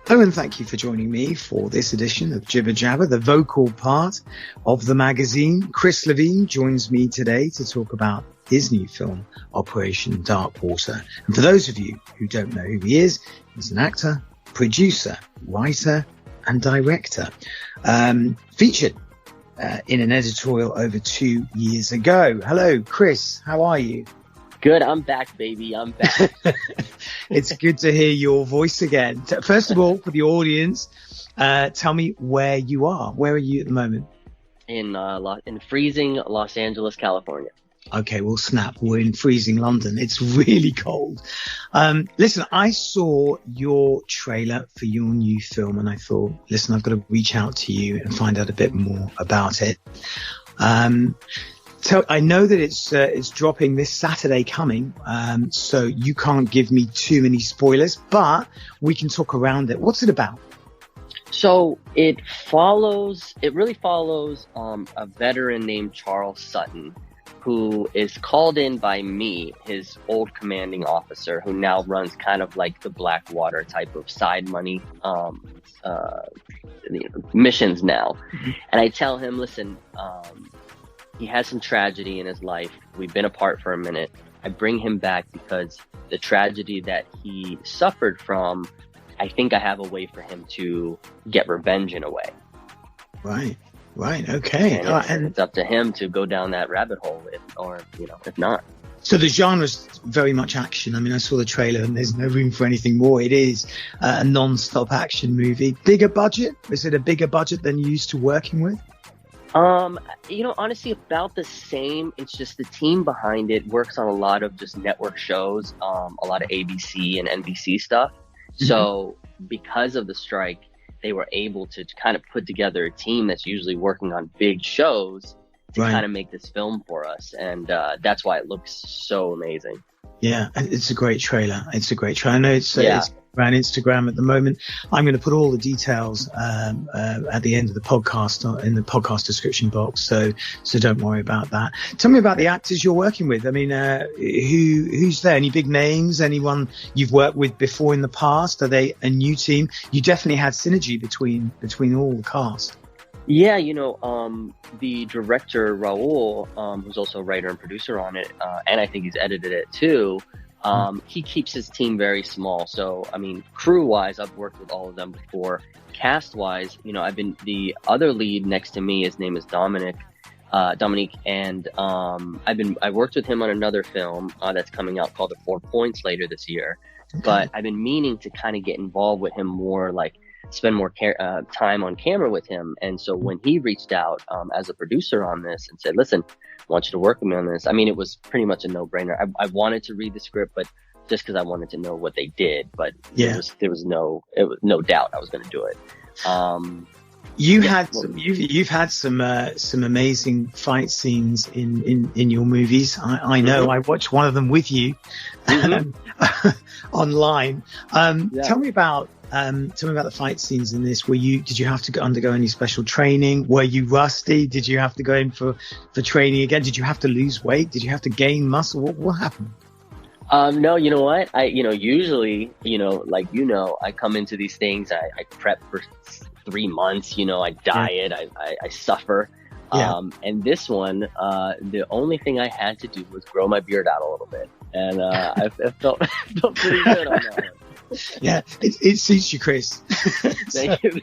Hello and thank you for joining me for this edition of Jibba Jabba, the vocal part of the magazine. Chris Levine joins me today to talk about his new film, Operation Darkwater. And for those of you who don't know who he is, he's an actor, producer, writer and director. Featured in an editorial over 2 years ago. Hello, Chris. How are you? Good. I'm back, baby. I'm back. It's good to hear your voice again. First of all, for the audience, tell me where you are. Where are you at the moment? In freezing Los Angeles, California. Okay, well, snap. We're in freezing London. It's really cold. Listen, I saw your trailer for your new film and I thought, listen, I've got to reach out to you and find out a bit more about it. So I know that it's dropping this Saturday coming, so you can't give me too many spoilers, but we can talk around it. What's it about? So it really follows a veteran named Charles Sutton, who is called in by me, his old commanding officer, who now runs kind of like the Blackwater type of side money missions now. Mm-hmm. And I tell him, listen, he has some tragedy in his life. We've been apart for a minute. I bring him back because the tragedy that he suffered from, I think I have a way for him to get revenge in a way. Right. Okay. And it's up to him to go down that rabbit hole, if not. So the genre's very much action. I mean, I saw the trailer and there's no room for anything more. It is a non-stop action movie. Bigger budget? Is it a bigger budget than you're used to working with? Honestly, about the same. It's just the team behind it works on a lot of just network shows, a lot of ABC and NBC stuff. Mm-hmm. So because of the strike, they were able to kind of put together a team that's usually working on big shows to kind of make this film for us. And that's why it looks so amazing. Yeah, it's a great trailer. I know it's around Instagram at the moment. I'm going to put all the details at the end of the podcast in the podcast description box. So don't worry about that. Tell me about the actors you're working with. I mean, who's there? Any big names? Anyone you've worked with before in the past? Are they a new team? You definitely had synergy between all the cast. Yeah, the director, Raul, who's also a writer and producer on it, and I think he's edited it too, he keeps his team very small. So, I mean, crew-wise, I've worked with all of them before. Cast-wise, I've been the other lead next to me. His name is Dominique, and I worked with him on another film that's coming out called The 4 Points later this year. Okay. But I've been meaning to kind of get involved with him more, like spend more time on camera with him. And so when he reached out as a producer on this and said, listen, I want you to work with me on this, I mean, it was pretty much a no-brainer. I wanted to read the script, but just because I wanted to know what they did, but there was no doubt I was going to do it. You've had some amazing fight scenes in your movies. I know. Mm-hmm. I watched one of them with you online. Tell me about the fight scenes in this. Did you have to undergo any special training? Were you rusty? Did you have to go in for training again? Did you have to lose weight? Did you have to gain muscle? What happened? No, you know what? Usually, I come into these things, I prep for 3 months, I diet, I suffer. Yeah. And this one, the only thing I had to do was grow my beard out a little bit. And I felt pretty good on that one. Yeah, it suits you, Chris. Thank you.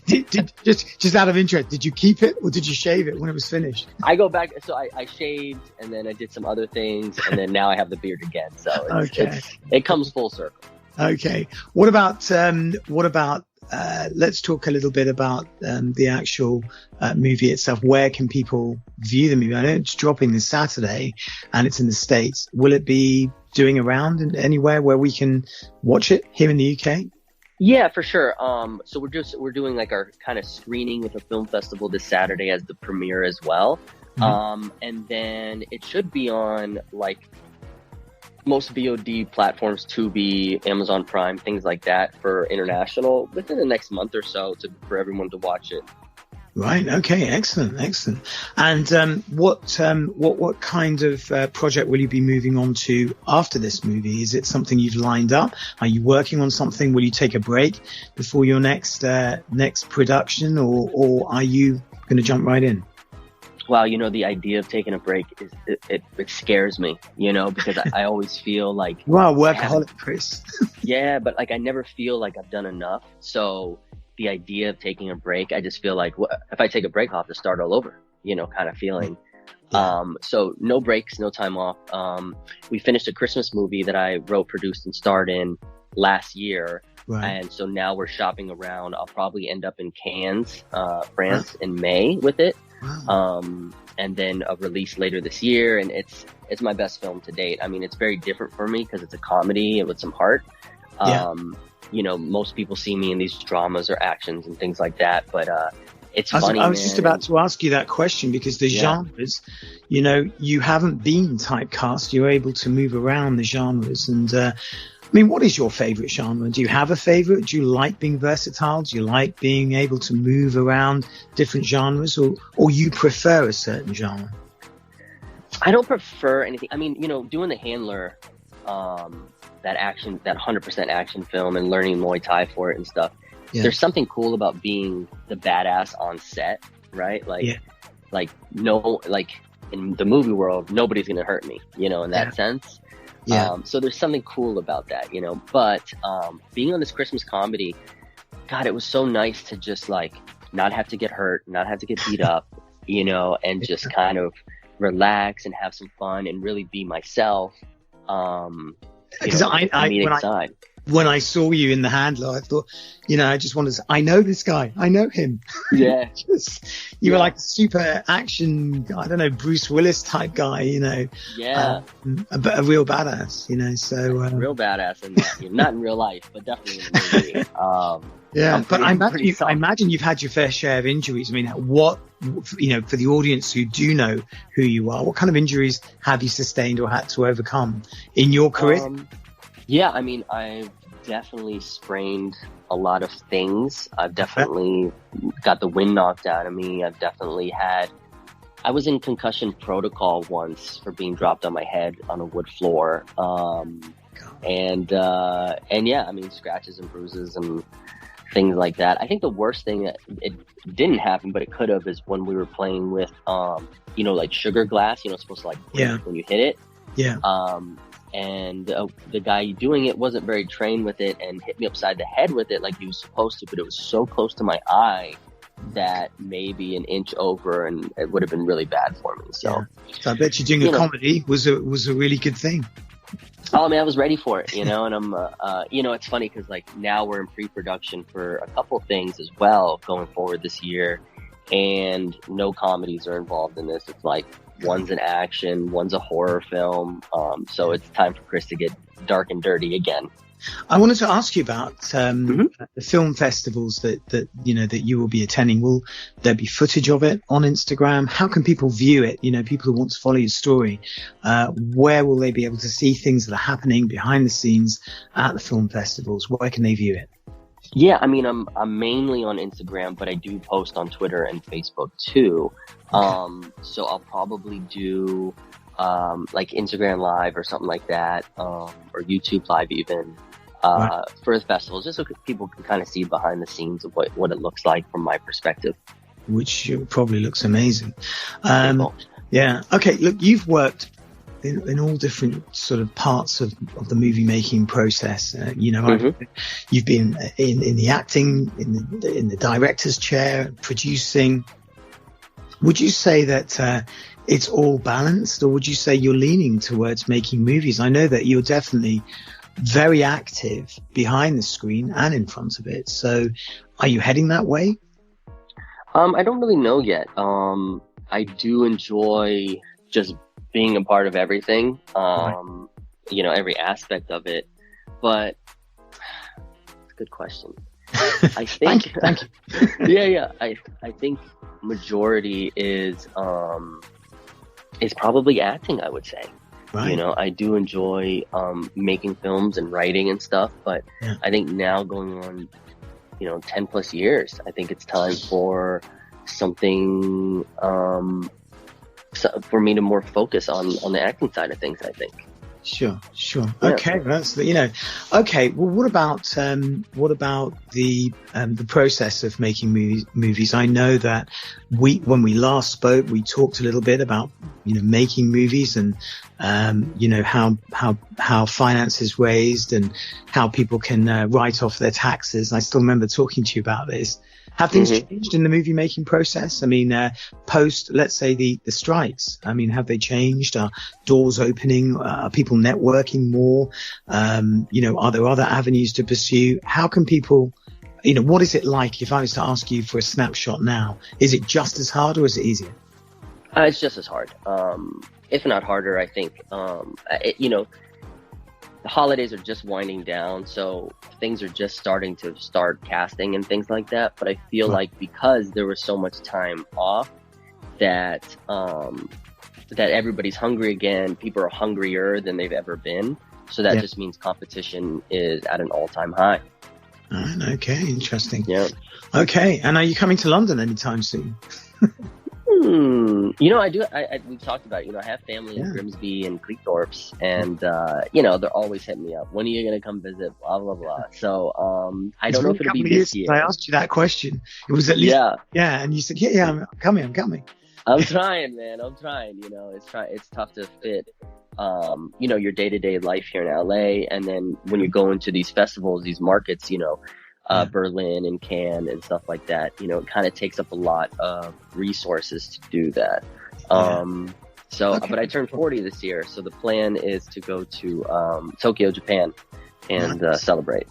Did just out of interest, did you keep it or did you shave it when it was finished? I go back, so I shaved and then I did some other things and then now I have the beard again. So it comes full circle. Okay. What about let's talk a little bit about the actual movie itself. Where can people view the movie? I know it's dropping this Saturday and it's in the States. Will it be doing around anywhere where we can watch it here in the UK? Yeah, for sure. So we're doing like our kind of screening with a film festival this Saturday as the premiere as well. Mm-hmm. And then it should be on like most VOD platforms, Tubi, Amazon Prime, things like that, for international within the next month or so for everyone to watch it. Right. Okay. Excellent. Excellent. And what kind of project will you be moving on to after this movie? Is it something you've lined up? Are you working on something? Will you take a break before your next production, or are you going to jump right in? Well, the idea of taking a break it scares me, because I always feel like, wow, workaholic, Chris. Yeah, but like I never feel like I've done enough. So the idea of taking a break, I just feel like if I take a break, I'll have to start all over, kind of feeling. Yeah. So no breaks, no time off. We finished a Christmas movie that I wrote, produced, and starred in last year. Right. And so now we're shopping around. I'll probably end up in Cannes, France in May with it. Wow. And then a release later this year. And it's my best film to date. I mean, it's very different for me because it's a comedy with some heart. Yeah. Most people see me in these dramas or actions and things like that, but it's funny. I was just about to ask you that question because the genres, you haven't been typecast. You're able to move around the genres. And I mean, what is your favorite genre? Do you have a favorite? Do you like being versatile? Do you like being able to move around different genres, or you prefer a certain genre? I don't prefer anything. I mean, doing The Handler, that 100% action film, and learning Muay Thai for it and stuff. Yeah. There's something cool about being the badass on set, right? Like in the movie world, nobody's going to hurt me, in that sense. Yeah. So there's something cool about that, but, being on this Christmas comedy, God, it was so nice to just like not have to get hurt, not have to get beat up, and just kind of relax and have some fun and really be myself. Because when I saw you in The Handler, I thought, I just wanted to, I know this guy, I know him. Yeah. You were like a super action, I don't know, Bruce Willis type guy, Yeah. But a real badass, so. Real badass, and not in real life, but definitely in the movie. Yeah, but I imagine you've had your fair share of injuries. I mean, what, for the audience who do know who you are, what kind of injuries have you sustained or had to overcome in your career? Yeah, I mean, I've definitely sprained a lot of things. I've definitely got the wind knocked out of me. I was in concussion protocol once for being dropped on my head on a wood floor. And yeah, I mean, scratches and bruises and things like that. I think the worst thing that it didn't happen, but it could have, is when we were playing with, like sugar glass, it's supposed to like break when you hit it. Yeah. And the guy doing it wasn't very trained with it and hit me upside the head with it like he was supposed to, but it was so close to my eye that maybe an inch over, and it would have been really bad for me. So I bet you doing a comedy was a really good thing. Oh, I mean, I was ready for it, and I'm, it's funny because like now we're in pre-production for a couple things as well going forward this year, and no comedies are involved in this. It's like one's an action, one's a horror film. So it's time for Chris to get dark and dirty again. I wanted to ask you about the film festivals that you will be attending. Will there be footage of it on Instagram? How can people view it? People who want to follow your story, where will they be able to see things that are happening behind the scenes at the film festivals? Where can they view it? Yeah, I mean, I'm mainly on Instagram, but I do post on Twitter and Facebook too. So I'll probably do like Instagram Live or something like that, or YouTube Live even, for the festivals, just so people can kind of see behind the scenes of what it looks like from my perspective. Which probably looks amazing. Yeah. Okay. Look, you've worked in all different sort of parts of the movie making process. You've been in the acting, in the director's chair, producing. Would you say that it's all balanced, or would you say you're leaning towards making movies? I know that you're definitely very active behind the screen and in front of it. So are you heading that way? I don't really know yet. I do enjoy just being a part of everything, every aspect of it. But it's a good question. I think, thank you. Yeah. I think majority is probably acting, I would say. Right. You know, I do enjoy making films and writing and stuff, but I think now going on, 10 plus years, I think it's time for something for me to more focus on the acting side of things, I think. Sure. Yeah. Okay, that's okay. Well, what about the process of making movies? I know that when we last spoke, we talked a little bit about making movies and how finance is raised and how people can write off their taxes. I still remember talking to you about this. Have things changed in the movie making process? I mean, post, let's say the strikes. I mean, have they changed? Are doors opening? Are people networking more? Are there other avenues to pursue? How can people, what is it like if I was to ask you for a snapshot now? Is it just as hard or is it easier? It's just as hard. If not harder, I think. The holidays are just winding down, so things are just starting to casting and things like that. But I feel like because there was so much time off that everybody's hungry again. People are hungrier than they've ever been. So that just means competition is at an all-time high. Okay, interesting. Yeah. Okay, and are you coming to London anytime soon? I do. We've talked about it. I have family in Grimsby and Cleethorpes, and they're always hitting me up. When are you going to come visit? Blah blah blah. So I don't know if it'll be this year. I asked you that question. It was at least and you said I'm coming. I'm trying, man. I'm trying. It's tough to fit. Your day-to-day life here in LA, and then when you go into these festivals, these markets, Berlin and Cannes and stuff like that, it kind of takes up a lot of resources to do that. But I turned 40 this year, so the plan is to go to Tokyo, Japan, and celebrate.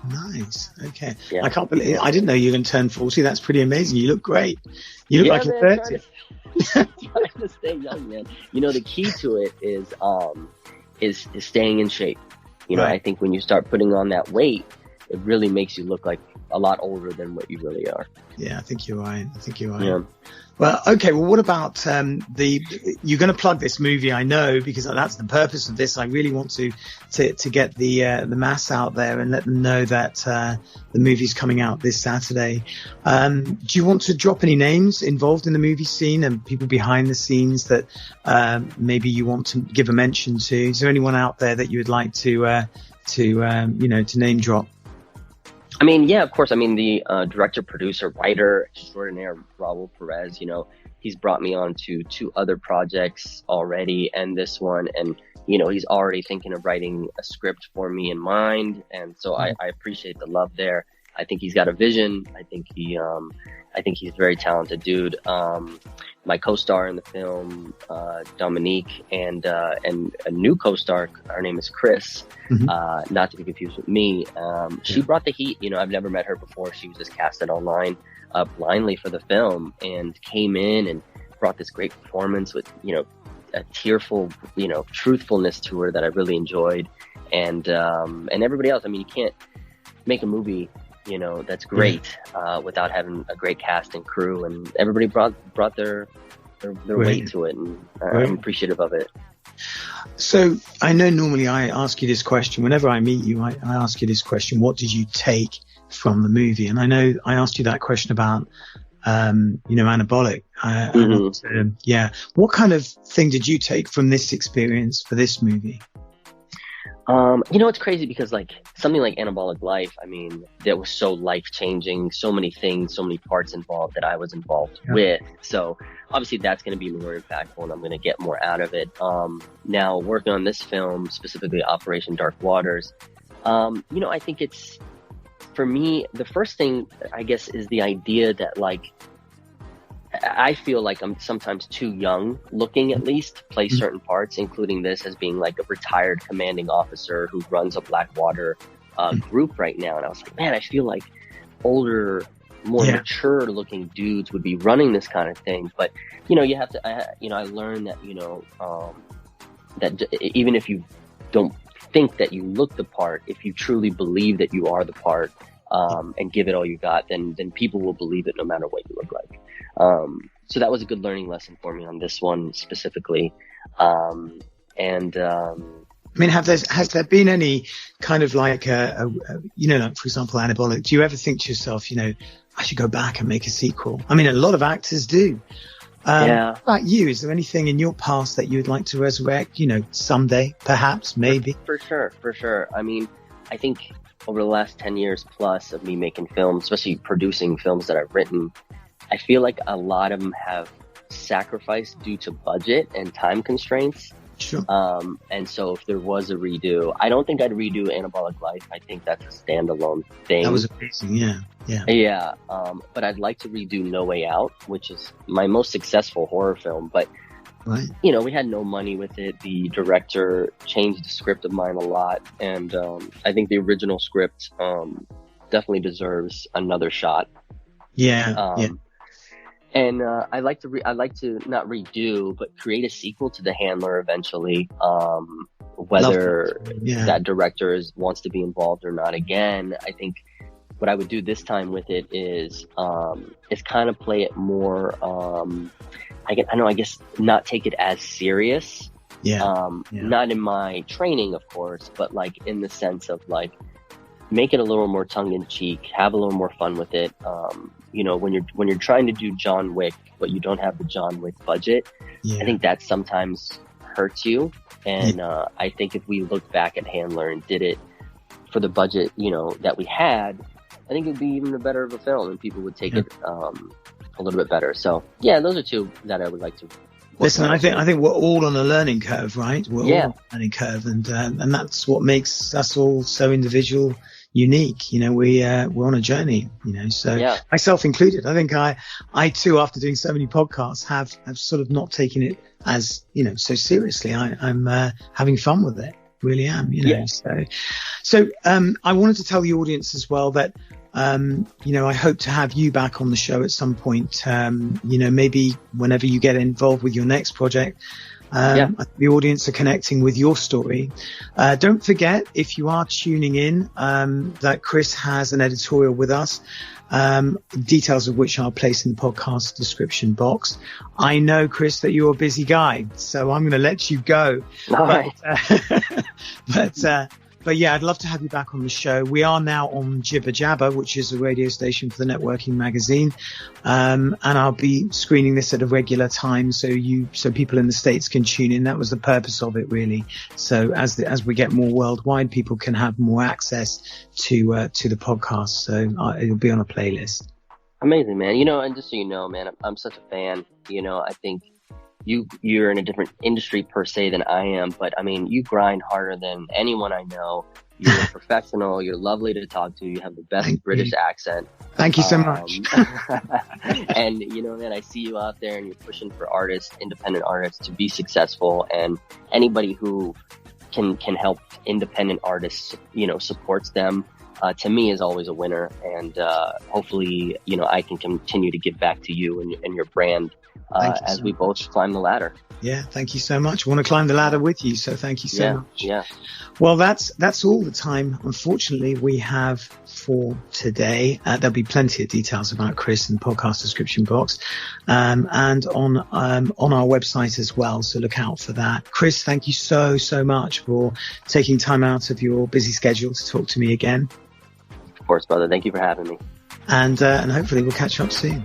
Nice. Okay. Yeah. I can't believe I didn't know you were going to turn 40. That's pretty amazing. You look great. You look like you're 30. Trying to stay young, man. The key to it is staying in shape. I think when you start putting on that weight, it really makes you look like a lot older than what you really are. Yeah, I think you're right. Yeah. Well, okay. Well, what about you're going to plug this movie, I know, because that's the purpose of this. I really want to get the mass out there and let them know that the movie's coming out this Saturday. Do you want to drop any names involved in the movie scene and people behind the scenes that maybe you want to give a mention to? Is there anyone out there that you would like to name drop? I mean, yeah, of course. I mean, the director, producer, writer extraordinaire, Raul Perez, he's brought me on to 2 other projects already and this one. And, he's already thinking of writing a script for me in mind. And so I appreciate the love there. I think he's got a vision. I think he's a very talented dude. My co-star in the film, Dominique, and a new co-star, her name is Chris, not to be confused with me. She brought the heat. I've never met her before. She was just casted online blindly for the film and came in and brought this great performance with, a tearful, truthfulness to her that I really enjoyed. And everybody else. I mean, you can't make a movie that's great without having a great cast and crew, and everybody brought their weight to it, and I'm appreciative of it. So I know normally I ask you this question whenever I meet you. I ask you this question: what did you take from the movie? And I know I asked you that question about anabolic. What kind of thing did you take from this experience for this movie? It's crazy because something like Anabolic Life, I mean, that was so life-changing, so many things, so many parts involved that I was involved with. So obviously that's going to be more impactful and I'm going to get more out of it. Now working on this film, specifically Operation Dark Waters, I think it's, for me, the first thing I guess is the idea that I feel like I'm sometimes too young looking, at least, to play certain parts, including this as being a retired commanding officer who runs a Blackwater group right now. And I was like, man, I feel like older, more mature looking dudes would be running this kind of thing. But, you have to, I learned that, that even if you don't think that you look the part, if you truly believe that you are the part, and give it all you got, then people will believe it no matter what you look like. So that was a good learning lesson for me on this one specifically. And And I mean, has there been any kind of like like, for example, Anabolic? Do you ever think to yourself, I should go back and make a sequel? I mean, a lot of actors do. Yeah. What about you? Is there anything in your past that you'd like to resurrect, someday, perhaps, maybe? For sure. I mean, I think over the last 10 years plus of me making films, especially producing films that I've written, I feel like a lot of them have sacrificed due to budget and time constraints. Sure. And so if there was a redo, I don't think I'd redo Anabolic Life. I think that's a standalone thing. That was amazing. Yeah. Yeah. But I'd like to redo No Way Out, which is my most successful horror film. But, right. We had no money with it. The director changed the script of mine a lot. And I think the original script definitely deserves another shot. Yeah. And I'd like to not redo, but create a sequel to The Handler eventually. Whether that director wants to be involved or not. Again, I think what I would do this time with it is kind of play it more. I guess not take it as serious. Not in my training, of course, but like in the sense of like make it a little more tongue in cheek, have a little more fun with it. When you're trying to do John Wick, but you don't have the John Wick budget, I think that sometimes hurts you. And I think if we look back at Handler and did it for the budget, that we had, I think it would be even a better of a film, and people would take it a little bit better. So yeah, those are two that I would like to. Listen, I think we're all on a learning curve, right? We're all on a learning curve, and that's what makes us all so individual. Unique, we're on a journey, so myself included. I think I too, after doing so many podcasts, have sort of not taken it as, so seriously. I'm having fun with it, really am, So I wanted to tell the audience as well that, I hope to have you back on the show at some point, maybe whenever you get involved with your next project. The audience are connecting with your story. Don't forget, if you are tuning in, that Chris has an editorial with us, details of which I'll place in the podcast description box. I know, Chris, that you're a busy guy, so I'm going to let you go. All right. But yeah, I'd love to have you back on the show. We are now on Jibba Jabba, which is a radio station for the Networking magazine. And I'll be screening this at a regular time so people in the States can tune in. That was the purpose of it, really. So as we get more worldwide, people can have more access to the podcast. So it'll be on a playlist. Amazing, man. And just so you know, man, I'm such a fan. I think you're in a different industry per se than I am, but I mean, you grind harder than anyone I know. You're a professional. You're lovely to talk to. You have the best British accent. Thank you so much. And man, I see you out there and you're pushing for independent artists to be successful, and anybody who can help independent artists, supports them. To me is always a winner, and hopefully, I can continue to give back to you and your brand as we both climb the ladder. Yeah, thank you so much. I want to climb the ladder with you, so thank you so much. Yeah. Well, that's all the time, unfortunately, we have for today. There'll be plenty of details about Chris in the podcast description box, and on our website as well. So look out for that. Chris, thank you so much for taking time out of your busy schedule to talk to me again. Of course, brother. Thank you for having me. And hopefully we'll catch up soon.